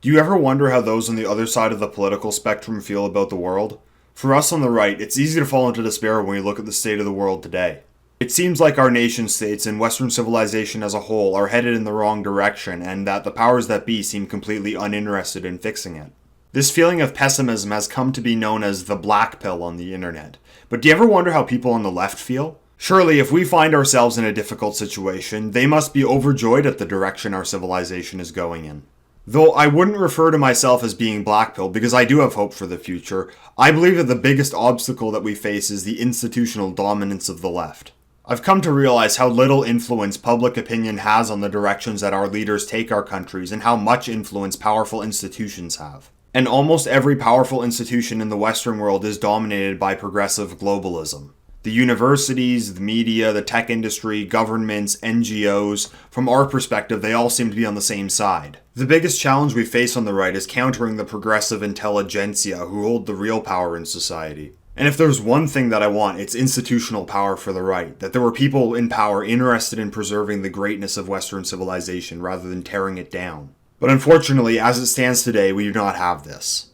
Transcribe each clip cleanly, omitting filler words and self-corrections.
Do you ever wonder how those on the other side of the political spectrum feel about the world? For us on the right, it's easy to fall into despair when we look at the state of the world today. It seems like our nation states and Western civilization as a whole are headed in the wrong direction, and that the powers that be seem completely uninterested in fixing it. This feeling of pessimism has come to be known as the black pill on the internet. But do you ever wonder how people on the left feel? Surely, if we find ourselves in a difficult situation, they must be overjoyed at the direction our civilization is going in. Though I wouldn't refer to myself as being blackpilled because I do have hope for the future, I believe that the biggest obstacle that we face is the institutional dominance of the left. I've come to realize how little influence public opinion has on the directions that our leaders take our countries and how much influence powerful institutions have. And almost every powerful institution in the Western world is dominated by progressive globalism. The universities, the media, the tech industry, governments, NGOs, from our perspective, they all seem to be on the same side. The biggest challenge we face on the right is countering the progressive intelligentsia who hold the real power in society. And if there's one thing that I want, it's institutional power for the right. That there were people in power interested in preserving the greatness of Western civilization rather than tearing it down. But unfortunately, as it stands today, we do not have this.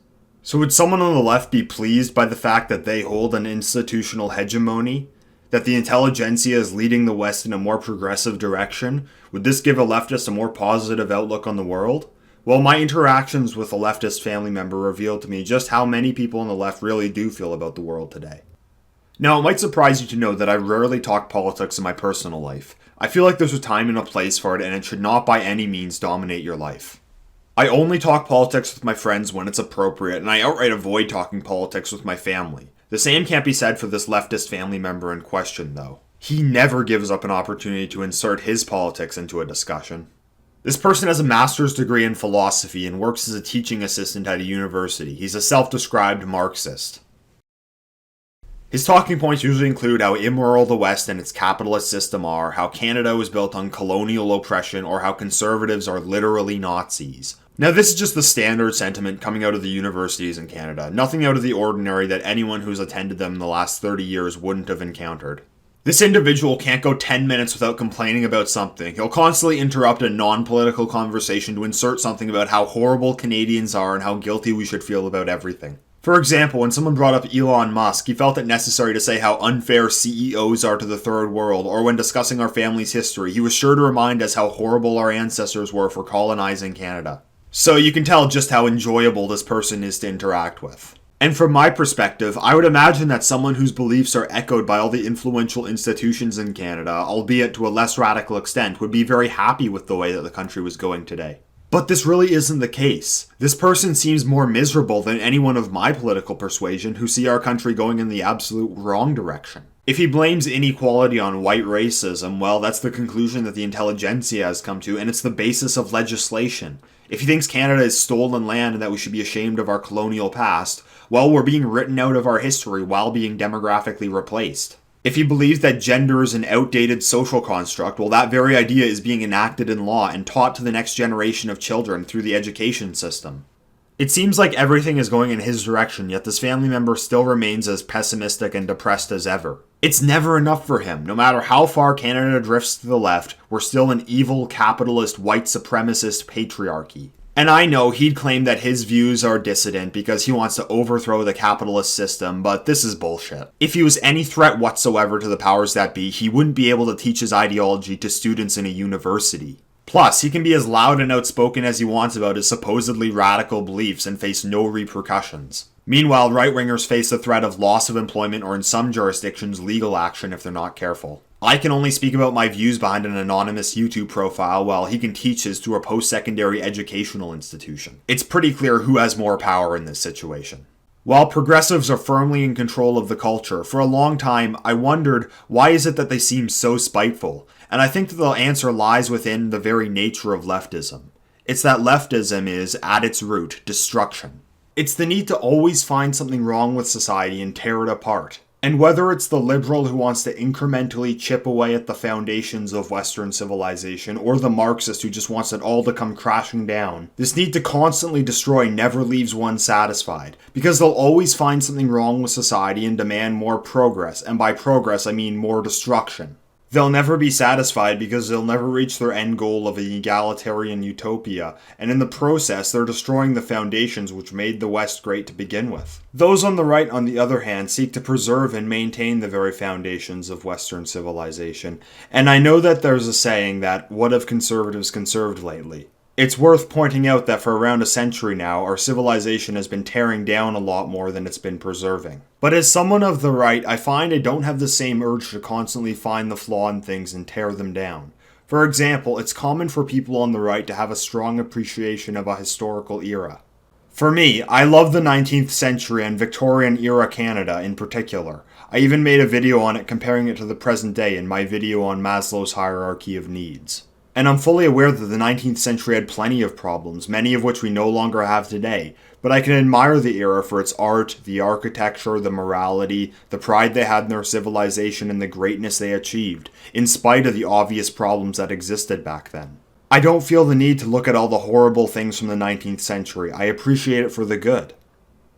So would someone on the left be pleased by the fact that they hold an institutional hegemony? That the intelligentsia is leading the West in a more progressive direction? Would this give a leftist a more positive outlook on the world? Well, my interactions with a leftist family member revealed to me just how many people on the left really do feel about the world today. Now, it might surprise you to know that I rarely talk politics in my personal life. I feel like there's a time and a place for it, and it should not by any means dominate your life. I only talk politics with my friends when it's appropriate, and I outright avoid talking politics with my family. The same can't be said for this leftist family member in question, though. He never gives up an opportunity to insert his politics into a discussion. This person has a master's degree in philosophy and works as a teaching assistant at a university. He's a self-described Marxist. His talking points usually include how immoral the West and its capitalist system are, how Canada was built on colonial oppression, or how conservatives are literally Nazis. Now, this is just the standard sentiment coming out of the universities in Canada, nothing out of the ordinary that anyone who's attended them in the last 30 years wouldn't have encountered. This individual can't go 10 minutes without complaining about something. He'll constantly interrupt a non-political conversation to insert something about how horrible Canadians are and how guilty we should feel about everything. For example, when someone brought up Elon Musk, he felt it necessary to say how unfair CEOs are to the third world, or when discussing our family's history, he was sure to remind us how horrible our ancestors were for colonizing Canada. So you can tell just how enjoyable this person is to interact with. And from my perspective, I would imagine that someone whose beliefs are echoed by all the influential institutions in Canada, albeit to a less radical extent, would be very happy with the way that the country was going today. But this really isn't the case. This person seems more miserable than anyone of my political persuasion who see our country going in the absolute wrong direction. If he blames inequality on white racism, well, that's the conclusion that the intelligentsia has come to, and it's the basis of legislation. If he thinks Canada is stolen land and that we should be ashamed of our colonial past, well, we're being written out of our history while being demographically replaced. If he believes that gender is an outdated social construct, well, that very idea is being enacted in law and taught to the next generation of children through the education system. It seems like everything is going in his direction, yet this family member still remains as pessimistic and depressed as ever. It's never enough for him. No matter how far Canada drifts to the left, we're still an evil, capitalist, white supremacist patriarchy. And I know he'd claim that his views are dissident because he wants to overthrow the capitalist system, but this is bullshit. If he was any threat whatsoever to the powers that be, he wouldn't be able to teach his ideology to students in a university. Plus, he can be as loud and outspoken as he wants about his supposedly radical beliefs and face no repercussions. Meanwhile, right-wingers face the threat of loss of employment or in some jurisdictions legal action if they're not careful. I can only speak about my views behind an anonymous YouTube profile while he can teach his through a post-secondary educational institution. It's pretty clear who has more power in this situation. While progressives are firmly in control of the culture, for a long time I wondered why is it that they seem so spiteful, and I think that the answer lies within the very nature of leftism. It's that leftism is, at its root, destruction. It's the need to always find something wrong with society and tear it apart. And whether it's the liberal who wants to incrementally chip away at the foundations of Western civilization, or the Marxist who just wants it all to come crashing down, this need to constantly destroy never leaves one satisfied, because they'll always find something wrong with society and demand more progress, and by progress I mean more destruction. They'll never be satisfied because they'll never reach their end goal of an egalitarian utopia, and in the process, they're destroying the foundations which made the West great to begin with. Those on the right, on the other hand, seek to preserve and maintain the very foundations of Western civilization, and I know that there's a saying that, what have conservatives conserved lately? It's worth pointing out that for around a century now, our civilization has been tearing down a lot more than it's been preserving. But as someone of the right, I find I don't have the same urge to constantly find the flaw in things and tear them down. For example, it's common for people on the right to have a strong appreciation of a historical era. For me, I love the 19th century and Victorian era Canada in particular. I even made a video on it comparing it to the present day in my video on Maslow's hierarchy of needs. And I'm fully aware that the 19th century had plenty of problems, many of which we no longer have today, but I can admire the era for its art, the architecture, the morality, the pride they had in their civilization, and the greatness they achieved, in spite of the obvious problems that existed back then. I don't feel the need to look at all the horrible things from the 19th century, I appreciate it for the good.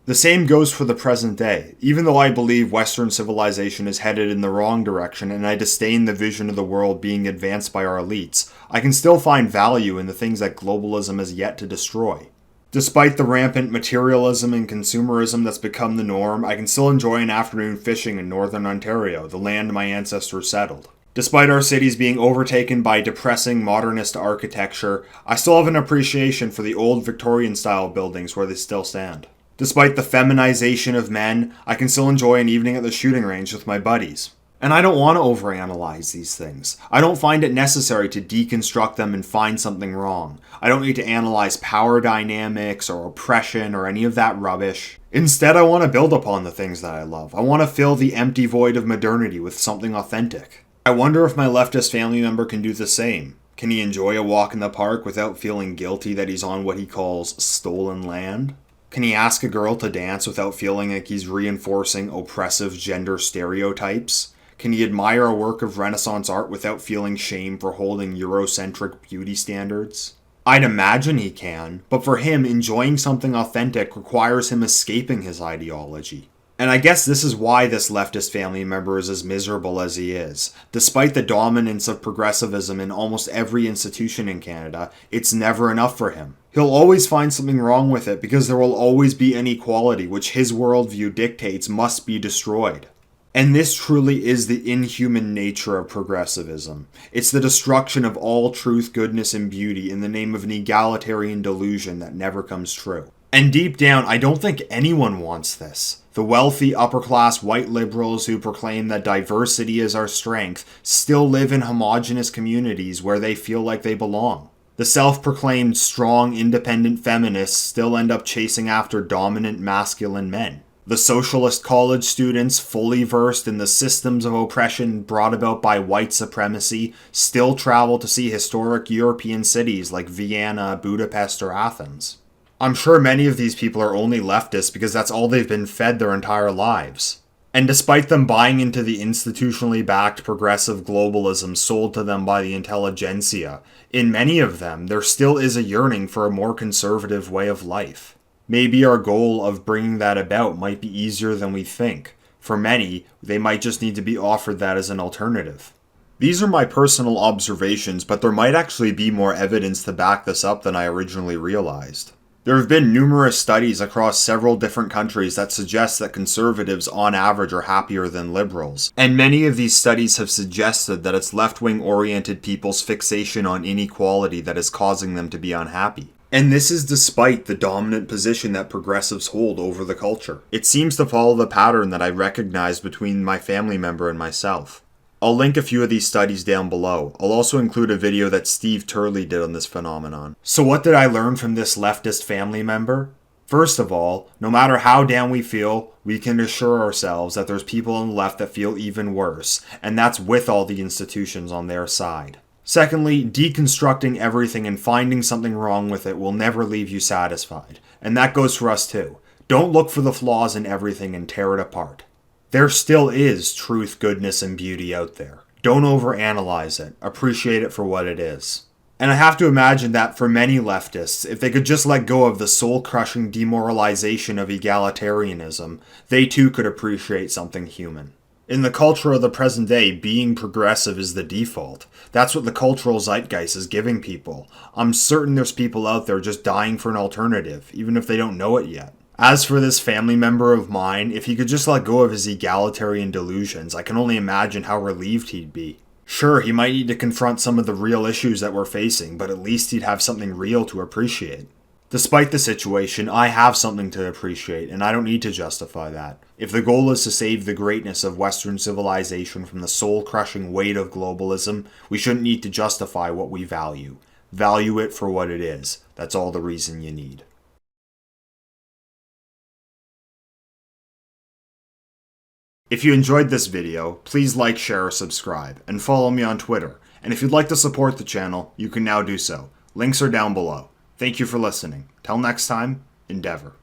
The same goes for the present day. Even though I believe Western civilization is headed in the wrong direction and I disdain the vision of the world being advanced by our elites, I can still find value in the things that globalism has yet to destroy. Despite the rampant materialism and consumerism that's become the norm, I can still enjoy an afternoon fishing in northern Ontario, the land my ancestors settled. Despite our cities being overtaken by depressing modernist architecture, I still have an appreciation for the old Victorian-style buildings where they still stand. Despite the feminization of men, I can still enjoy an evening at the shooting range with my buddies. And I don't want to overanalyze these things. I don't find it necessary to deconstruct them and find something wrong. I don't need to analyze power dynamics or oppression or any of that rubbish. Instead, I want to build upon the things that I love. I want to fill the empty void of modernity with something authentic. I wonder if my leftist family member can do the same. Can he enjoy a walk in the park without feeling guilty that he's on what he calls stolen land? Can he ask a girl to dance without feeling like he's reinforcing oppressive gender stereotypes? Can he admire a work of Renaissance art without feeling shame for holding Eurocentric beauty standards? I'd imagine he can, but for him, enjoying something authentic requires him escaping his ideology. And I guess this is why this leftist family member is as miserable as he is. Despite the dominance of progressivism in almost every institution in Canada, it's never enough for him. He'll always find something wrong with it because there will always be inequality which his worldview dictates must be destroyed. And this truly is the inhuman nature of progressivism. It's the destruction of all truth, goodness, and beauty in the name of an egalitarian delusion that never comes true. And deep down, I don't think anyone wants this. The wealthy, upper-class white liberals who proclaim that diversity is our strength still live in homogenous communities where they feel like they belong. The self-proclaimed strong, independent feminists still end up chasing after dominant masculine men. The socialist college students, fully versed in the systems of oppression brought about by white supremacy, still travel to see historic European cities like Vienna, Budapest, or Athens. I'm sure many of these people are only leftists because that's all they've been fed their entire lives. And despite them buying into the institutionally backed progressive globalism sold to them by the intelligentsia, in many of them there still is a yearning for a more conservative way of life. Maybe our goal of bringing that about might be easier than we think. For many, they might just need to be offered that as an alternative. These are my personal observations, but there might actually be more evidence to back this up than I originally realized. There have been numerous studies across several different countries that suggest that conservatives on average are happier than liberals. And many of these studies have suggested that it's left-wing oriented people's fixation on inequality that is causing them to be unhappy. And this is despite the dominant position that progressives hold over the culture. It seems to follow the pattern that I recognized between my family member and myself. I'll link a few of these studies down below. I'll also include a video that Steve Turley did on this phenomenon. So what did I learn from this leftist family member? First of all, no matter how down we feel, we can assure ourselves that there's people on the left that feel even worse, and that's with all the institutions on their side. Secondly, deconstructing everything and finding something wrong with it will never leave you satisfied. And that goes for us too. Don't look for the flaws in everything and tear it apart. There still is truth, goodness, and beauty out there. Don't overanalyze it. Appreciate it for what it is. And I have to imagine that for many leftists, if they could just let go of the soul-crushing demoralization of egalitarianism, they too could appreciate something human. In the culture of the present day, being progressive is the default. That's what the cultural zeitgeist is giving people. I'm certain there's people out there just dying for an alternative, even if they don't know it yet. As for this family member of mine, if he could just let go of his egalitarian delusions, I can only imagine how relieved he'd be. Sure, he might need to confront some of the real issues that we're facing, but at least he'd have something real to appreciate. Despite the situation, I have something to appreciate, and I don't need to justify that. If the goal is to save the greatness of Western civilization from the soul-crushing weight of globalism, we shouldn't need to justify what we value. Value it for what it is. That's all the reason you need. If you enjoyed this video, please like, share, or subscribe, and follow me on Twitter. And if you'd like to support the channel, you can now do so. Links are down below. Thank you for listening. Till next time, endeavor.